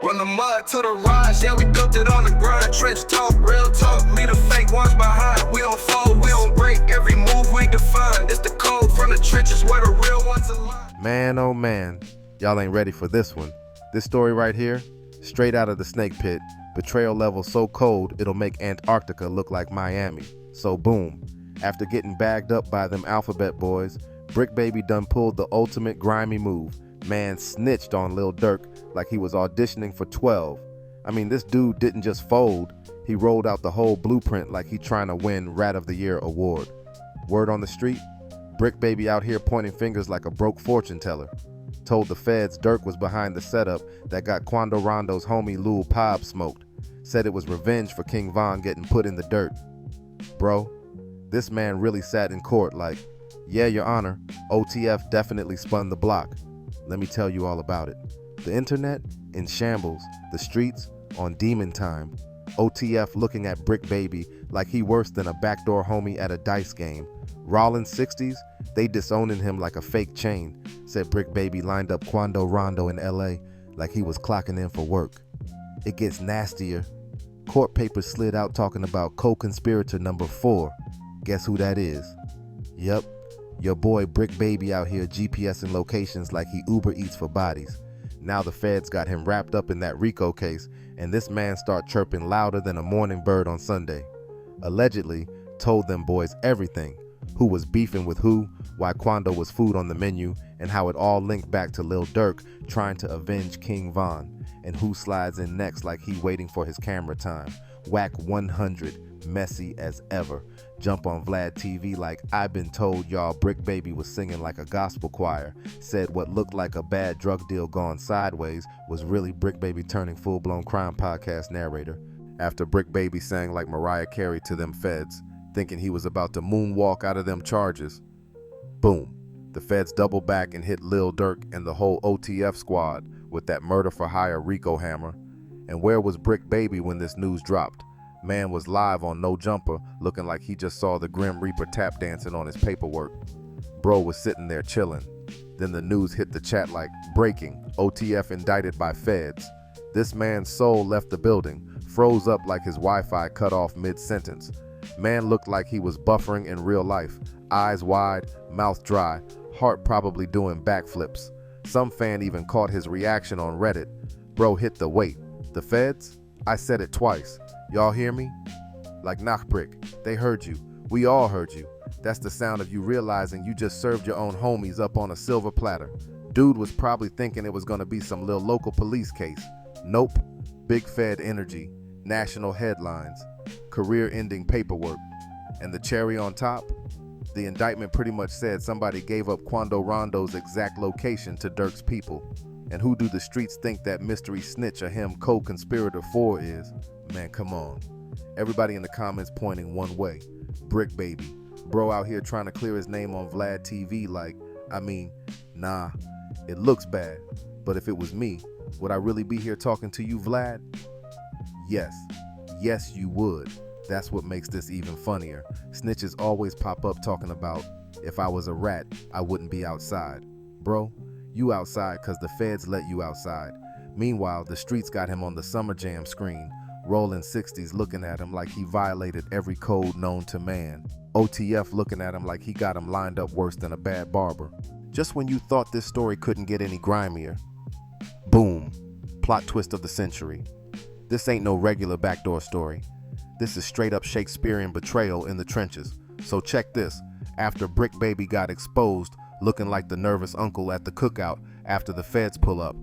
From the mud to the rise, yeah, we built it on the grind. Trench talk, real talk, leave the fake ones behind. We don't fold, we don't break, every move we define. It's the code from the trenches where the real ones align. Man, oh man, y'all ain't ready for this one. This story right here, straight out of the snake pit. Betrayal level so cold, it'll make Antarctica look like Miami. So boom, after getting bagged up by them alphabet boys, Brick Baby done pulled the ultimate grimy move. Man snitched on Lil Durk like he was auditioning for 12. I mean, this dude didn't just fold, he rolled out the whole blueprint like he trying to win Rat of the Year award. Word on the street, Brick Baby out here pointing fingers like a broke fortune teller. Told the feds Durk was behind the setup that got Quando Rondo's homie Lil Pob smoked. Said it was revenge for King Von getting put in the dirt. Bro, this man really sat in court like, yeah, your honor, OTF definitely spun the block. Let me tell you all about it. The internet in shambles, the streets on demon time. OTF looking at Brick Baby like he worse than a backdoor homie at a dice game. Rollin' 60s, they disowning him like a fake chain. Said Brick Baby lined up Quando Rondo in LA like he was clocking in for work. It gets nastier. Court papers slid out talking about co-conspirator number 4. Guess who that is? Yep, your boy Brick Baby out here GPSing locations like he Uber Eats for bodies. Now the feds got him wrapped up in that Rico case, and this man start chirping louder than a morning bird on Sunday. Allegedly told them boys everything, who was beefing with who, why Quando was food on the menu, and how it all linked back to Lil Durk trying to avenge King Von, and who slides in next like he waiting for his camera time. Whack 100, messy as ever. Jump on Vlad TV like I've been told y'all Brick Baby was singing like a gospel choir. Said what looked like a bad drug deal gone sideways was really Brick Baby turning full-blown crime podcast narrator. After Brick Baby sang like Mariah Carey to them feds, thinking he was about to moonwalk out of them charges. Boom. The feds double back and hit Lil Durk and the whole OTF squad with that murder for hire Rico hammer. And where was Brick Baby when this news dropped? Man was live on No Jumper looking like he just saw the Grim Reaper tap dancing on his paperwork. Bro was sitting there chilling. Then the news hit the chat like, breaking, OTF indicted by feds. This man's soul left the building, froze up like his Wi-Fi cut off mid-sentence. Man looked like he was buffering in real life, eyes wide, mouth dry, heart probably doing backflips. Some fan even caught his reaction on Reddit. Bro hit the wait. The feds? I said it twice. Y'all hear me? Like knock brick. They heard you. We all heard you. That's the sound of you realizing you just served your own homies up on a silver platter. Dude was probably thinking it was gonna be some little local police case. Nope. Big Fed energy, national headlines, career-ending paperwork. And the cherry on top? The indictment pretty much said somebody gave up Quando Rondo's exact location to Durk's people. And who do the streets think that mystery snitch or him co-conspirator for is? Man, come on. Everybody in the comments pointing one way. Brick Baby. Bro out here trying to clear his name on Vlad TV like, nah, it looks bad. But if it was me, would I really be here talking to you, Vlad? Yes. Yes, you would. That's what makes this even funnier. Snitches always pop up talking about, if I was a rat, I wouldn't be outside. Bro, you outside because the feds let you outside. Meanwhile, the streets got him on the Summer Jam screen, rolling 60s looking at him like he violated every code known to man. OTF looking at him like he got him lined up worse than a bad barber. Just when you thought this story couldn't get any grimier. Boom. Plot twist of the century. This ain't no regular backdoor story. This is straight up Shakespearean betrayal in the trenches. So check this. After Brick Baby got exposed, looking like the nervous uncle at the cookout after the feds pull up,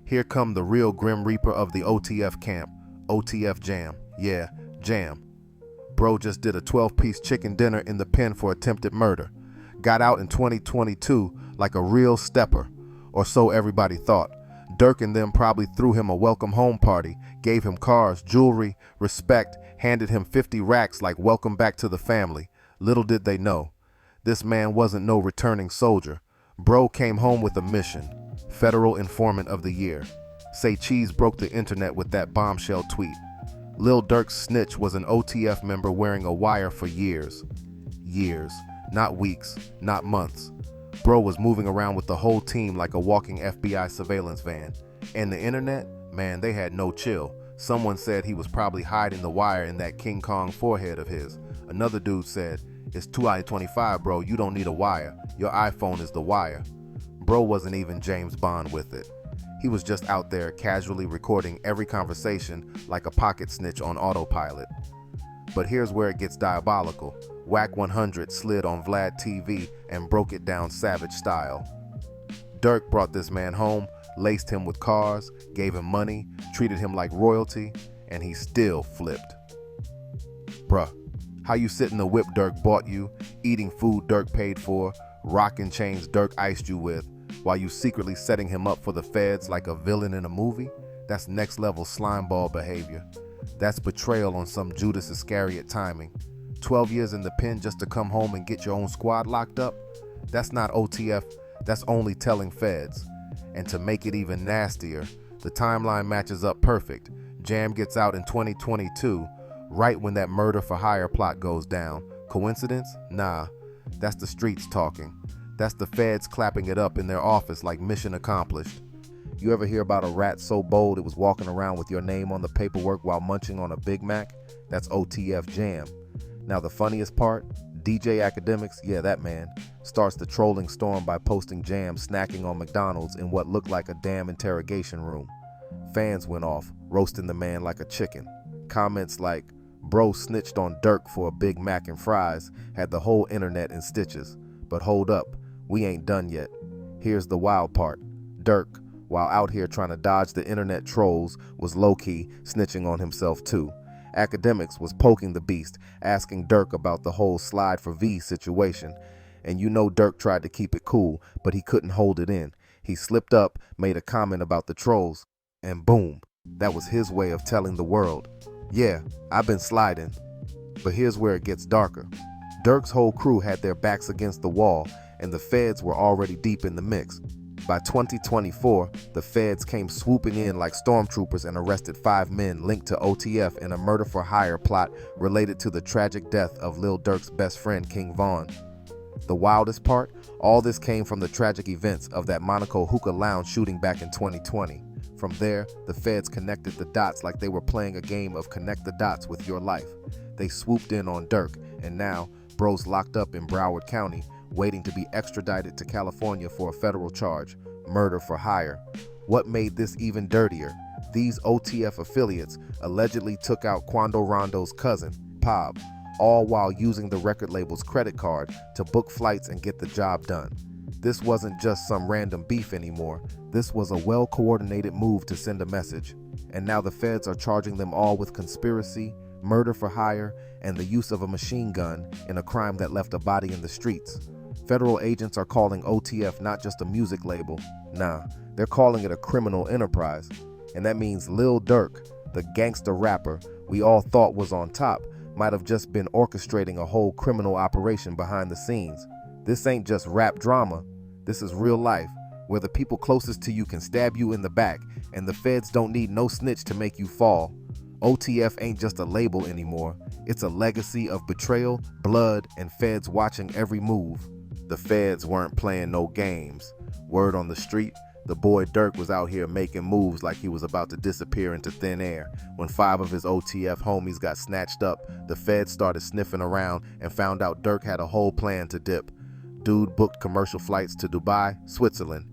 here come the real Grim Reaper of the OTF camp, OTF Jam. Yeah, Jam. Bro just did a 12-piece chicken dinner in the pen for attempted murder. Got out in 2022 like a real stepper, or so everybody thought. Durk and them probably threw him a welcome home party, gave him cars, jewelry, respect, handed him 50 racks like welcome back to the family. Little did they know, this man wasn't no returning soldier. Bro came home with a mission. Federal Informant of the Year. Say Cheese broke the internet with that bombshell tweet. Lil Durk's snitch was an OTF member wearing a wire for years. Years. Not weeks, not months. Bro was moving around with the whole team like a walking FBI surveillance van. And the internet? Man, they had no chill. Someone said he was probably hiding the wire in that King Kong forehead of his. Another dude said, "It's 2I-25, bro, you don't need a wire. Your iPhone is the wire." Bro wasn't even James Bond with it. He was just out there casually recording every conversation like a pocket snitch on autopilot. But here's where it gets diabolical. Whack 100 slid on Vlad TV and broke it down savage style. Durk brought this man home, laced him with cars, gave him money, treated him like royalty, and he still flipped. Bruh, how you sit in the whip Durk bought you, eating food Durk paid for, rocking chains Durk iced you with, while you secretly setting him up for the feds like a villain in a movie? That's next level slimeball behavior. That's betrayal on some Judas Iscariot timing. 12 years in the pen just to come home and get your own squad locked up? That's not OTF, that's only telling feds. And to make it even nastier, the timeline matches up perfect. Jam gets out in 2022, right when that murder for hire plot goes down. Coincidence? Nah, that's the streets talking. That's the feds clapping it up in their office like mission accomplished. You ever hear about a rat so bold it was walking around with your name on the paperwork while munching on a Big Mac? That's OTF Jam. Now the funniest part, DJ Akademiks, yeah that man, starts the trolling storm by posting Jam snacking on McDonald's in what looked like a damn interrogation room. Fans went off, roasting the man like a chicken. Comments like, "Bro snitched on Durk for a Big Mac and fries," had the whole internet in stitches. But hold up, we ain't done yet. Here's the wild part. Durk, while out here trying to dodge the internet trolls, was low-key snitching on himself too. Akademiks was poking the beast, asking Durk about the whole slide for V situation. And you know Durk tried to keep it cool, but he couldn't hold it in. He slipped up, made a comment about the trolls, and boom, that was his way of telling the world, "Yeah, I've been sliding." But here's where it gets darker. Durk's whole crew had their backs against the wall, and the feds were already deep in the mix. By 2024, the feds came swooping in like stormtroopers and arrested 5 men linked to OTF in a murder for hire plot related to the tragic death of Lil Durk's best friend King Von. The wildest part, all this came from the tragic events of that Monaco hookah lounge shooting back in 2020. From there, the feds connected the dots like they were playing a game of connect the dots with your life. They swooped in on Durk, and now, bro's locked up in Broward County, waiting to be extradited to California for a federal charge, murder for hire. What made this even dirtier? These OTF affiliates allegedly took out Quando Rondo's cousin, Pob, all while using the record label's credit card to book flights and get the job done. This wasn't just some random beef anymore. This was a well-coordinated move to send a message. And now the feds are charging them all with conspiracy, murder for hire, and the use of a machine gun in a crime that left a body in the streets. Federal agents are calling OTF not just a music label. Nah, they're calling it a criminal enterprise. And that means Lil Durk, the gangster rapper we all thought was on top, might have just been orchestrating a whole criminal operation behind the scenes. This ain't just rap drama. This is real life, where the people closest to you can stab you in the back, and the feds don't need no snitch to make you fall. OTF ain't just a label anymore. It's a legacy of betrayal, blood, and feds watching every move. The feds weren't playing no games. Word on the street, the boy Durk was out here making moves like he was about to disappear into thin air. When 5 of his OTF homies got snatched up, the feds started sniffing around and found out Durk had a whole plan to dip. Dude booked commercial flights to Dubai, Switzerland.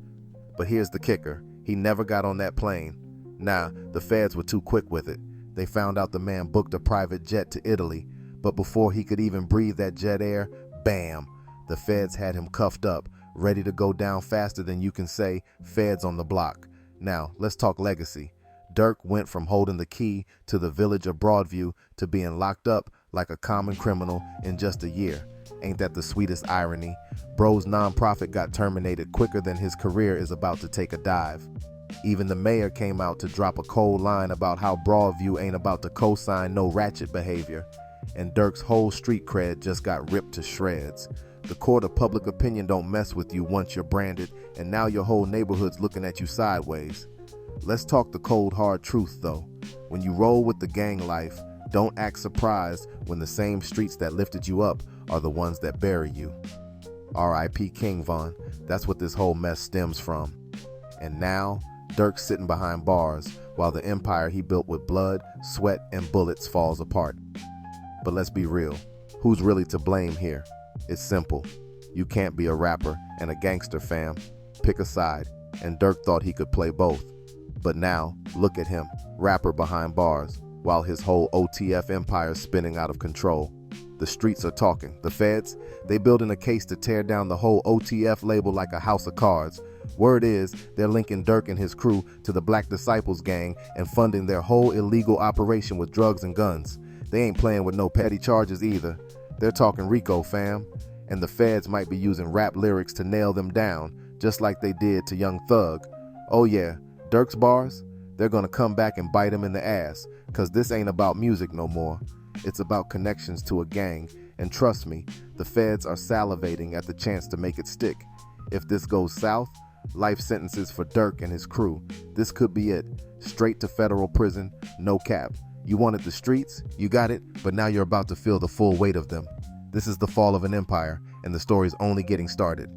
But here's the kicker, he never got on that plane. Nah, the feds were too quick with it. They found out the man booked a private jet to Italy, but before he could even breathe that jet air, bam, the feds had him cuffed up, ready to go down faster than you can say, feds on the block. Now, let's talk legacy. Durk went from holding the key to the village of Broadview to being locked up like a common criminal in just a year. Ain't that the sweetest irony? Bro's nonprofit got terminated quicker than his career is about to take a dive. Even the mayor came out to drop a cold line about how Broadview ain't about to co-sign no ratchet behavior. And Durk's whole street cred just got ripped to shreds. The court of public opinion don't mess with you once you're branded, and now your whole neighborhood's looking at you sideways. Let's talk the cold hard truth though. When you roll with the gang life, don't act surprised when the same streets that lifted you up are the ones that bury you. R.I.P. King Von, that's what this whole mess stems from. And now, Durk sitting behind bars while the empire he built with blood, sweat, and bullets falls apart. But let's be real, who's really to blame here? It's simple. You can't be a rapper and a gangster, fam. Pick a side, and Durk thought he could play both. But now, look at him, rapper behind bars, while his whole OTF empire is spinning out of control. The streets are talking. The feds, they building a case to tear down the whole OTF label like a house of cards. Word is, they're linking Durk and his crew to the Black Disciples gang and funding their whole illegal operation with drugs and guns. They ain't playing with no petty charges either. They're talking Rico, fam. And the feds might be using rap lyrics to nail them down, just like they did to Young Thug. Oh yeah, Durk's bars, they're gonna come back and bite him in the ass, cause this ain't about music no more. It's about connections to a gang, and trust me, the feds are salivating at the chance to make it stick. If this goes south, life sentences for Durk and his crew. This could be it. Straight to federal prison, no cap. You wanted the streets, you got it, but now you're about to feel the full weight of them. This is the fall of an empire, and the story's only getting started.